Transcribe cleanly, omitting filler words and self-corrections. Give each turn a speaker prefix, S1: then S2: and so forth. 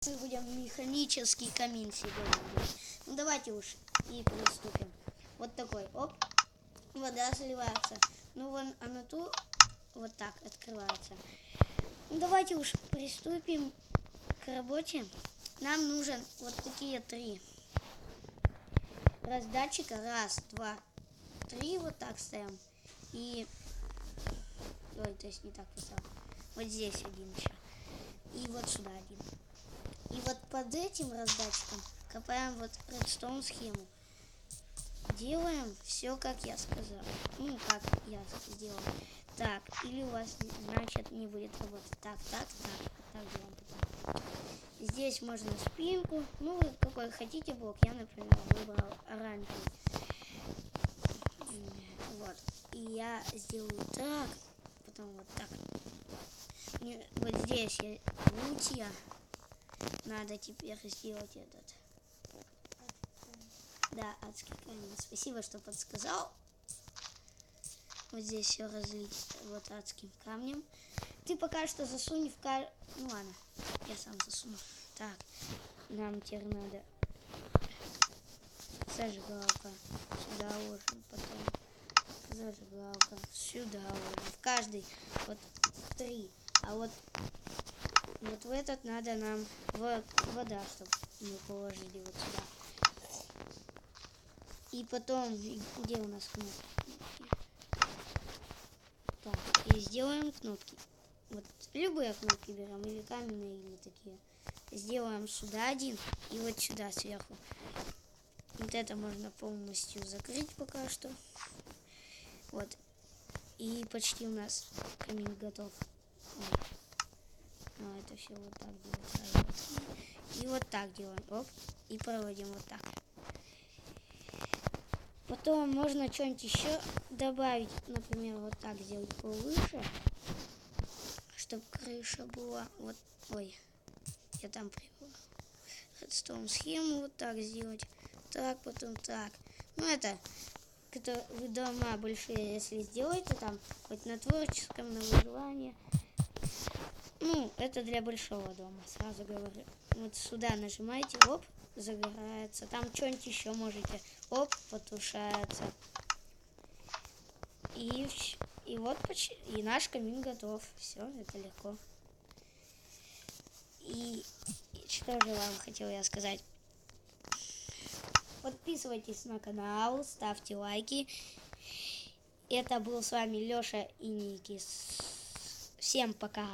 S1: Мы будем механический камин сегодня. Ну давайте уж и приступим. Вот такой, оп, вода заливается. Ну вон она тут вот так открывается. Ну давайте уж приступим к работе. Нам нужен вот такие 3 раздатчика. 1, 2, 3. Вот так ставим. И... Ой, то есть не так поставил. Вот здесь один еще. И вот сюда один. И вот под этим раздатчиком копаем вот редстоун схему. Делаем все, как я сказал. Ну, как я сделал. Так, или у вас, значит, не будет работать. Так делаем потом. Здесь можно спинку. Ну, вы какой хотите блок. Я, например, выбрал оранжевый. Вот. И я сделаю так. Потом вот так. Вот здесь лутья. Надо теперь сделать этот. Да, адский камень. Спасибо, что подсказал. Вот здесь все разлить вот адским камнем. Ты пока что засунь в Ну ладно, я сам засуну. Так, нам теперь надо зажигалка. Сюда ложим, потом зажигалка. Сюда ложим. В каждый вот 3. А вот в этот надо нам вода, чтобы мы положили вот сюда. И потом, где у нас кнопки? Так, и сделаем кнопки. Вот любые кнопки берем, или каменные, или такие. Сделаем сюда один и вот сюда сверху. Вот это можно полностью закрыть пока что. Вот. И почти у нас камин готов. Вот. Ну, это все вот так делается. И вот так делаем. Оп. И проводим вот так. Потом можно что-нибудь еще добавить. Например, вот так сделать повыше. Чтобы крыша была. Вот. Ой. Я там привел. Редстоун схему вот так сделать. Так, потом так. Ну, это вы дома большие, если сделаете там, хоть на творческом, на выживание. Ну, это для большого дома, сразу говорю. Вот сюда нажимаете, оп, загорается. Там что-нибудь еще можете, оп, потушается. И вот и наш камин готов. Все, это легко. И что же вам хотел я сказать? Подписывайтесь на канал, ставьте лайки. Это был с вами Леша и Никис. Всем пока!